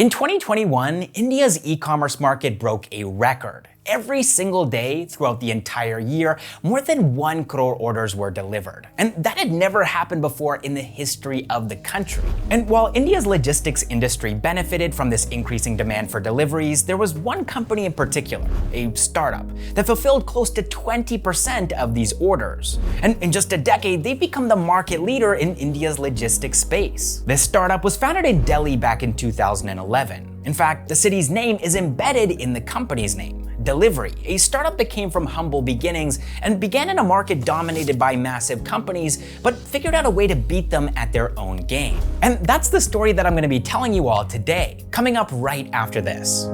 In 2021, India's e-commerce market broke a record. Every single day throughout the entire year, more than 1 crore orders were delivered. And that had never happened before in the history of the country. And while India's logistics industry benefited from this increasing demand for deliveries, there was one company in particular, a startup, that fulfilled close to 20% of these orders. And in just a decade, they've become the market leader in India's logistics space. This startup was founded in Delhi back in 2011. In fact, the city's name is embedded in the company's name. Delhivery, a startup that came from humble beginnings and began in a market dominated by massive companies, but figured out a way to beat them at their own game. And that's the story that I'm going to be telling you all today, coming up right after this.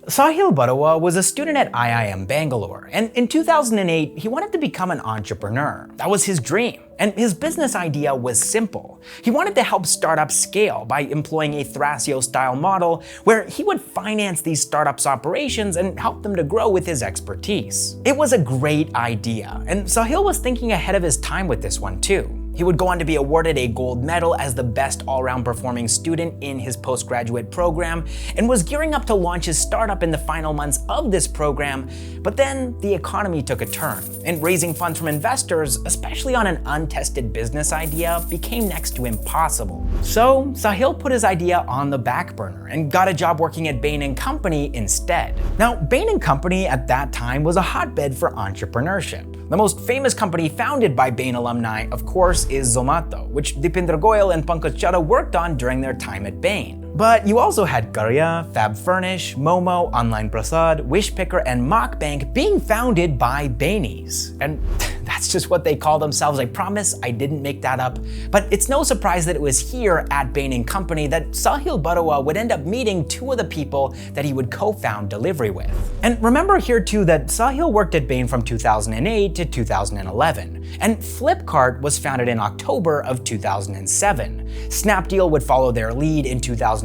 Sahil Barua was a student at IIM Bangalore, and in 2008, he wanted to become an entrepreneur. That was his dream. And his business idea was simple. He wanted to help startups scale by employing a Thrasio-style model where he would finance these startups' operations and help them to grow with his expertise. It was a great idea, and Sahil was thinking ahead of his time with this one too. He would go on to be awarded a gold medal as the best all-round performing student in his postgraduate program and was gearing up to launch his startup in the final months of this program. But then the economy took a turn, and raising funds from investors, especially on an untested business idea, became next to impossible. So Sahil put his idea on the back burner and got a job working at Bain and Company instead. Now, Bain and Company at that time was a hotbed for entrepreneurship. The most famous company founded by Bain alumni, of course, is Zomato, which Deepinder Goyal and Pankaj Chaddah worked on during their time at Bain. But you also had Karya, Fab Furnish, Momo, Online Prasad, Wishpicker, and Mockbank being founded by Bainies. And that's just what they call themselves. I promise I didn't make that up. But it's no surprise that it was here at Bain and Company that Sahil Barua would end up meeting two of the people that he would co-found Delhivery with. And remember here too that Sahil worked at Bain from 2008 to 2011. And Flipkart was founded in October of 2007. Snapdeal would follow their lead in 2010.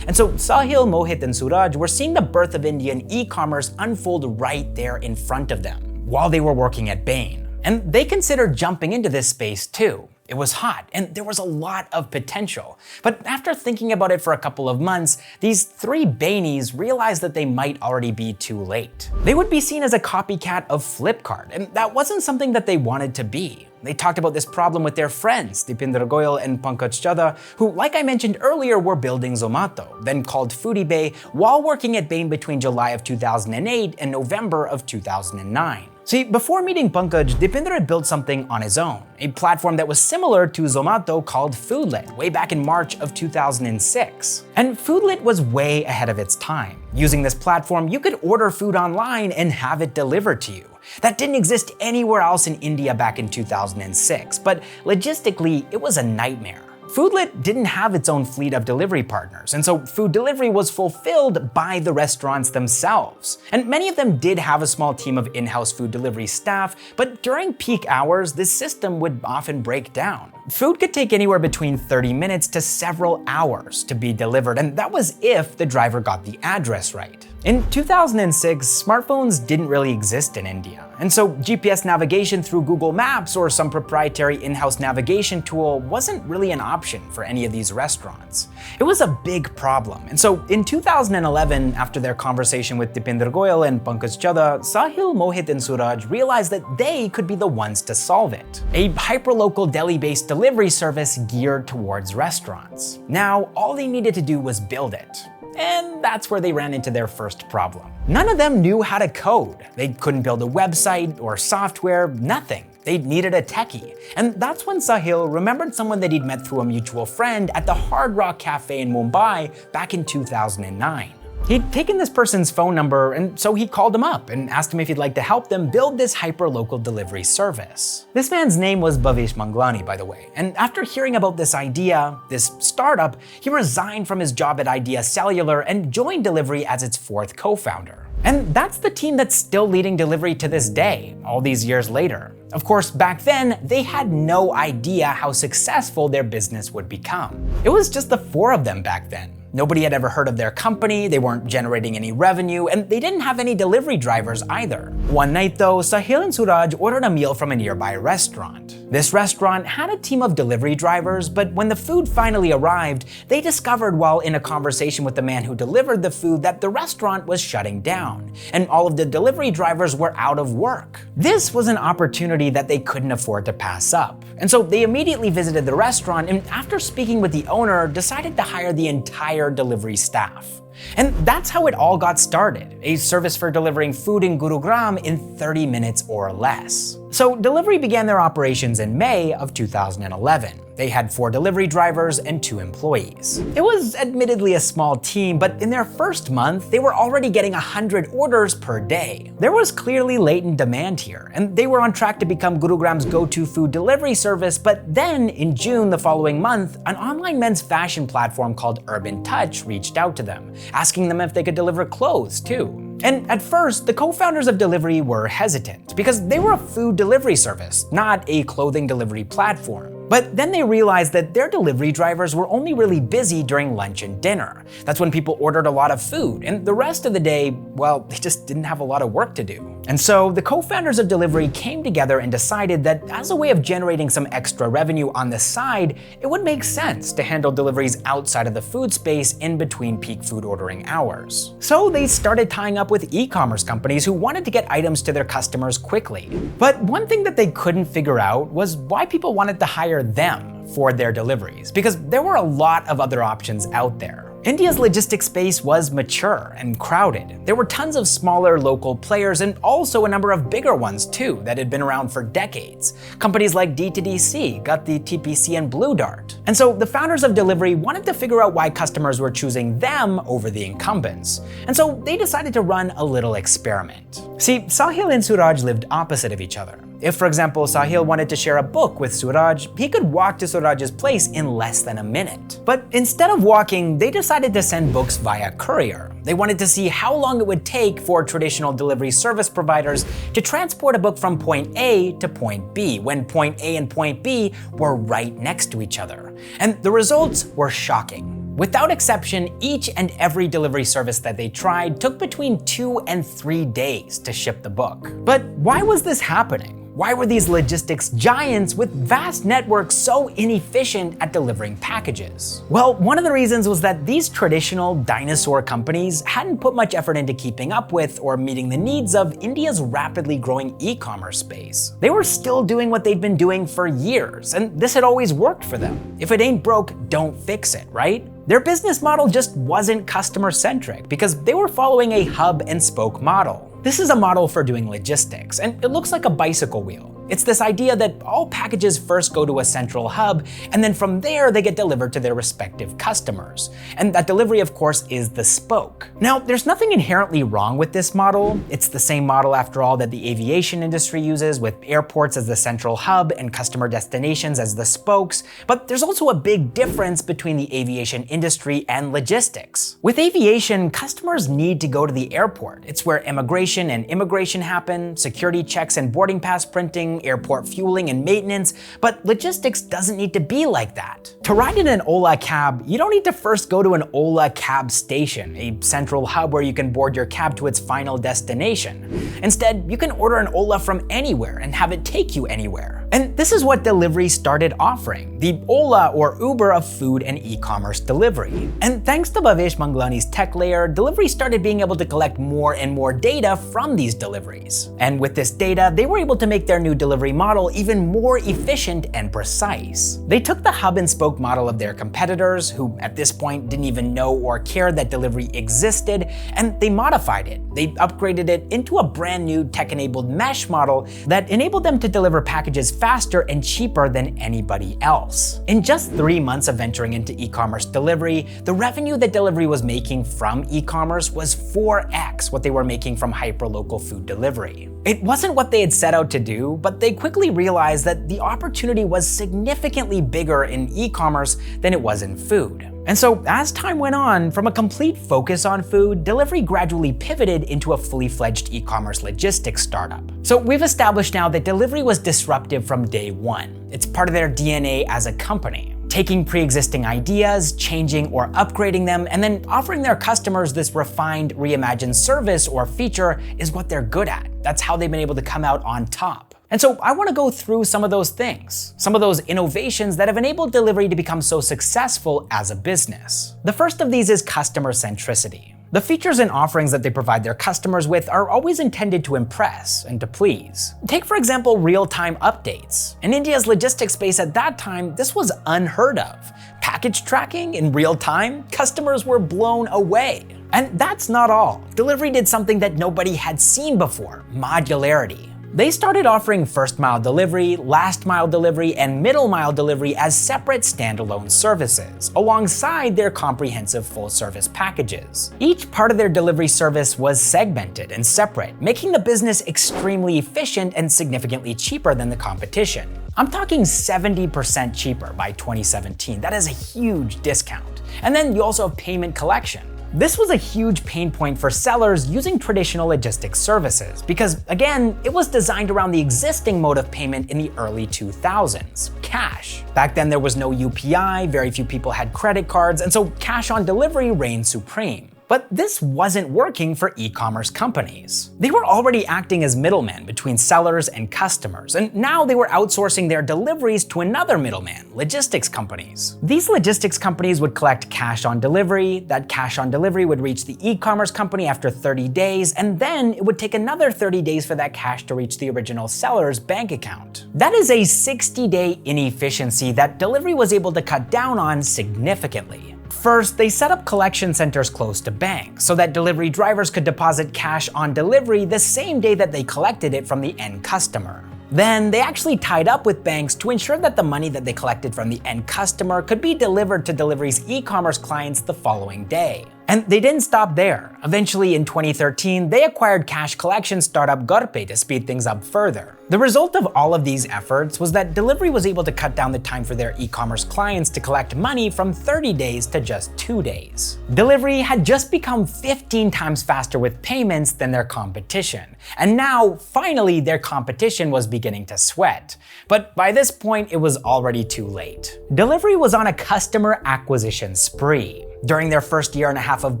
And so Sahil, Mohit, and Suraj were seeing the birth of Indian e-commerce unfold right there in front of them while they were working at Bain. And they considered jumping into this space too. It was hot, and there was a lot of potential. But after thinking about it for a couple of months, these three Bainies realized that they might already be too late. They would be seen as a copycat of Flipkart, and that wasn't something that they wanted to be. They talked about this problem with their friends, Deepinder Goyal and Pankaj Chaddah, who, like I mentioned earlier, were building Zomato, then called Foodie Bay, while working at Bain between July of 2008 and November of 2009. See, before meeting Pankaj, Deepinder had built something on his own, a platform that was similar to Zomato called Foodlit, way back in March of 2006. And Foodlit was way ahead of its time. Using this platform, you could order food online and have it delivered to you. That didn't exist anywhere else in India back in 2006, but logistically, it was a nightmare. Foodlit didn't have its own fleet of delivery partners, and so food delivery was fulfilled by the restaurants themselves. And many of them did have a small team of in-house food delivery staff, but during peak hours, this system would often break down. Food could take anywhere between 30 minutes to several hours to be delivered, and that was if the driver got the address right. In 2006, smartphones didn't really exist in India, and so GPS navigation through Google Maps or some proprietary in-house navigation tool wasn't really an option for any of these restaurants. It was a big problem, and so in 2011, after their conversation with Deepinder Goyal and Pankaj Chaddah, Sahil, Mohit, and Suraj realized that they could be the ones to solve it. A hyperlocal Delhi-based delivery service geared towards restaurants. Now, all they needed to do was build it. And that's where they ran into their first problem. None of them knew how to code. They couldn't build a website or software, nothing. They needed a techie. And that's when Sahil remembered someone that he'd met through a mutual friend at the Hard Rock Cafe in Mumbai back in 2009. He'd taken this person's phone number, and so he called him up and asked him if he'd like to help them build this hyperlocal delivery service. This man's name was Bhavesh Manglani, by the way, and after hearing about this idea, this startup, he resigned from his job at Idea Cellular and joined Delhivery as its fourth co-founder. And that's the team that's still leading Delhivery to this day, all these years later. Of course, back then, they had no idea how successful their business would become. It was just the four of them back then. Nobody had ever heard of their company, they weren't generating any revenue, and they didn't have any delivery drivers either. One night though, Sahil and Suraj ordered a meal from a nearby restaurant. This restaurant had a team of delivery drivers, but when the food finally arrived, they discovered while in a conversation with the man who delivered the food that the restaurant was shutting down, and all of the delivery drivers were out of work. This was an opportunity that they couldn't afford to pass up, and so they immediately visited the restaurant and after speaking with the owner, decided to hire the entire delivery staff. And that's how it all got started, a service for delivering food in Gurugram in 30 minutes or less. So Delhivery began their operations in May of 2011. They had 4 delivery drivers and 2 employees. It was admittedly a small team, but in their first month, they were already getting 100 orders per day. There was clearly latent demand here, and they were on track to become Gurugram's go-to food delivery service, but then in June the following month, an online men's fashion platform called Urban Touch reached out to them, asking them if they could deliver clothes too. And at first, the co-founders of Delhivery were hesitant because they were a food delivery service, not a clothing delivery platform. But then they realized that their delivery drivers were only really busy during lunch and dinner. That's when people ordered a lot of food, and the rest of the day, well, they just didn't have a lot of work to do. And so the co-founders of Delhivery came together and decided that as a way of generating some extra revenue on the side, it would make sense to handle deliveries outside of the food space in between peak food ordering hours. So they started tying up with e-commerce companies who wanted to get items to their customers quickly. But one thing that they couldn't figure out was why people wanted to hire them for their deliveries, because there were a lot of other options out there. India's logistics space was mature and crowded. There were tons of smaller local players and also a number of bigger ones too that had been around for decades. Companies like D2DC, Gati, TPC, and Blue Dart. And so the founders of Delhivery wanted to figure out why customers were choosing them over the incumbents. And so they decided to run a little experiment. See, Sahil and Suraj lived opposite of each other. If, for example, Sahil wanted to share a book with Suraj, he could walk to Suraj's place in less than a minute. But instead of walking, they decided to send books via courier. They wanted to see how long it would take for traditional delivery service providers to transport a book from point A to point B, when point A and point B were right next to each other. And the results were shocking. Without exception, each and every delivery service that they tried took between 2 and 3 days to ship the book. But why was this happening? Why were these logistics giants with vast networks so inefficient at delivering packages? Well, one of the reasons was that these traditional dinosaur companies hadn't put much effort into keeping up with or meeting the needs of India's rapidly growing e-commerce space. They were still doing what they'd been doing for years, and this had always worked for them. If it ain't broke, don't fix it, right? Their business model just wasn't customer-centric because they were following a hub and spoke model. This is a model for doing logistics, and it looks like a bicycle wheel. It's this idea that all packages first go to a central hub, and then from there they get delivered to their respective customers. And that delivery, of course, is the spoke. Now, there's nothing inherently wrong with this model. It's the same model, after all, that the aviation industry uses, with airports as the central hub and customer destinations as the spokes. But there's also a big difference between the aviation industry and logistics. With aviation, customers need to go to the airport. It's where immigration and immigration happen, security checks and boarding pass printing, airport fueling and maintenance, but logistics doesn't need to be like that. To ride in an Ola cab, you don't need to first go to an Ola cab station, a central hub where you can board your cab to its final destination. Instead, you can order an Ola from anywhere and have it take you anywhere. And this is what Delhivery started offering, the Ola or Uber of food and e-commerce delivery. And thanks to Bhavesh Manglani's tech layer, Delhivery started being able to collect more and more data from these deliveries. And with this data, they were able to make their new delivery model even more efficient and precise. They took the hub and spoke model of their competitors, who at this point didn't even know or care that Delhivery existed, and they modified it. They upgraded it into a brand new tech-enabled mesh model that enabled them to deliver packages faster and cheaper than anybody else. In just 3 months of venturing into e-commerce delivery, the revenue that Delhivery was making from e-commerce was 4x what they were making from hyperlocal food delivery. It wasn't what they had set out to do, but they quickly realized that the opportunity was significantly bigger in e-commerce than it was in food. And so as time went on, from a complete focus on food, Delhivery gradually pivoted into a fully fledged e-commerce logistics startup. So we've established now that Delhivery was disruptive from day one. It's part of their DNA as a company. Taking pre-existing ideas, changing or upgrading them, and then offering their customers this refined, reimagined service or feature is what they're good at. That's how they've been able to come out on top. And so I want to go through some of those things, some of those innovations that have enabled delivery to become so successful as a business. The first of these is customer centricity. The features and offerings that they provide their customers with are always intended to impress and to please. Take, for example, real-time updates. In India's logistics space at that time, this was unheard of. Package tracking in real time? Customers were blown away. And that's not all. Delivery did something that nobody had seen before: modularity. They started offering first-mile delivery, last-mile delivery, and middle-mile delivery as separate standalone services, alongside their comprehensive full-service packages. Each part of their delivery service was segmented and separate, making the business extremely efficient and significantly cheaper than the competition. I'm talking 70% cheaper by 2017. That is a huge discount. And then you also have payment collection. This was a huge pain point for sellers using traditional logistics services because, again, it was designed around the existing mode of payment in the early 2000s, cash. Back then there was no UPI, very few people had credit cards, and so cash on delivery reigned supreme. But this wasn't working for e-commerce companies. They were already acting as middlemen between sellers and customers, and now they were outsourcing their deliveries to another middleman, logistics companies. These logistics companies would collect cash on delivery, that cash on delivery would reach the e-commerce company after 30 days, and then it would take another 30 days for that cash to reach the original seller's bank account. That is a 60-day inefficiency that delivery was able to cut down on significantly. First, they set up collection centers close to banks so that delivery drivers could deposit cash on delivery the same day that they collected it from the end customer. Then they actually tied up with banks to ensure that the money that they collected from the end customer could be delivered to delivery's e-commerce clients the following day. And they didn't stop there. Eventually, in 2013, they acquired cash collection startup Garpe to speed things up further. The result of all of these efforts was that delivery was able to cut down the time for their e-commerce clients to collect money from 30 days to just 2 days. Delivery had just become 15 times faster with payments than their competition. And now, finally, their competition was beginning to sweat. But by this point, it was already too late. Delivery was on a customer acquisition spree. During their first year and a half of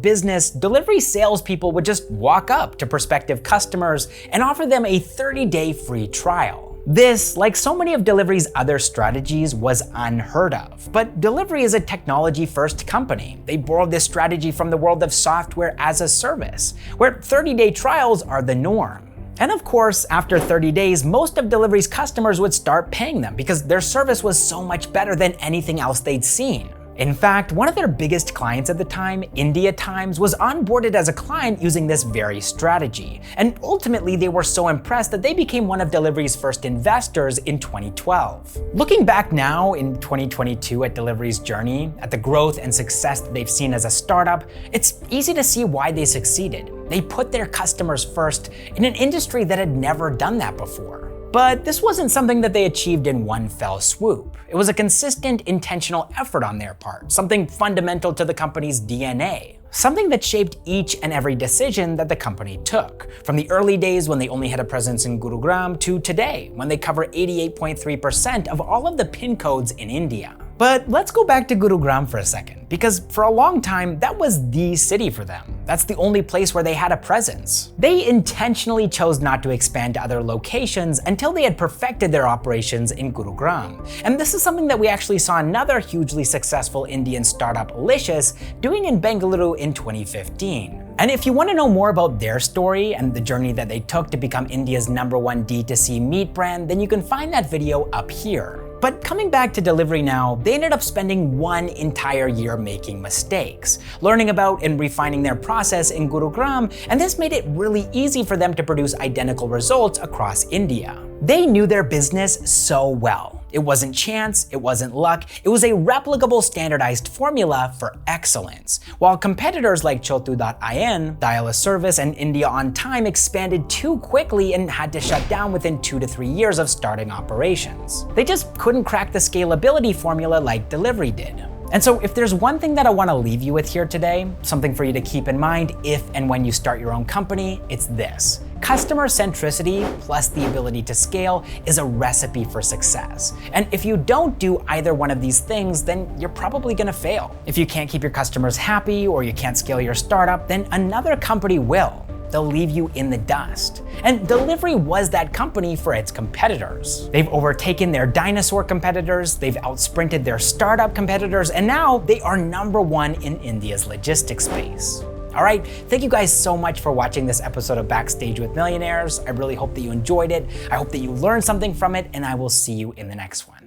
business, delivery salespeople would just walk up to prospective customers and offer them a 30-day free trial. This, like so many of Delivery's other strategies, was unheard of. But Delivery is a technology-first company. They borrowed this strategy from the world of software as a service, where 30-day trials are the norm. And of course, after 30 days, most of Delivery's customers would start paying them because their service was so much better than anything else they'd seen. In fact, one of their biggest clients at the time, India Times, was onboarded as a client using this very strategy. And ultimately, they were so impressed that they became one of Delivery's first investors in 2012. Looking back now in 2022 at Delivery's journey, at the growth and success that they've seen as a startup, it's easy to see why they succeeded. They put their customers first in an industry that had never done that before. But this wasn't something that they achieved in one fell swoop. It was a consistent, intentional effort on their part, something fundamental to the company's DNA. Something that shaped each and every decision that the company took, from the early days when they only had a presence in Gurugram to today, when they cover 88.3% of all of the PIN codes in India. But let's go back to Gurugram for a second, because for a long time, that was the city for them. That's the only place where they had a presence. They intentionally chose not to expand to other locations until they had perfected their operations in Gurugram. And this is something that we actually saw another hugely successful Indian startup, Licious, doing in Bengaluru in 2015. And if you want to know more about their story and the journey that they took to become India's #1 D2C meat brand, then you can find that video up here. But coming back to Delivery now, they ended up spending one entire year making mistakes, learning about and refining their process in Gurugram, and this made it really easy for them to produce identical results across India. They knew their business so well. It wasn't chance, it wasn't luck, it was a replicable standardized formula for excellence. While competitors like Chotu.in, Dial a Service, and India on Time expanded too quickly and had to shut down within 2 to 3 years of starting operations. They just couldn't crack the scalability formula like Delivery did. And so if there's one thing that I want to leave you with here today, something for you to keep in mind if and when you start your own company, it's this. Customer centricity plus the ability to scale is a recipe for success. And if you don't do either one of these things, then you're probably gonna fail. If you can't keep your customers happy or you can't scale your startup, then another company will. They'll leave you in the dust. And Delhivery was that company for its competitors. They've overtaken their dinosaur competitors, they've outsprinted their startup competitors, and now they are #1 in India's logistics space. All right, thank you guys so much for watching this episode of Backstage with Millionaires. I really hope that you enjoyed it. I hope that you learned something from it, and I will see you in the next one.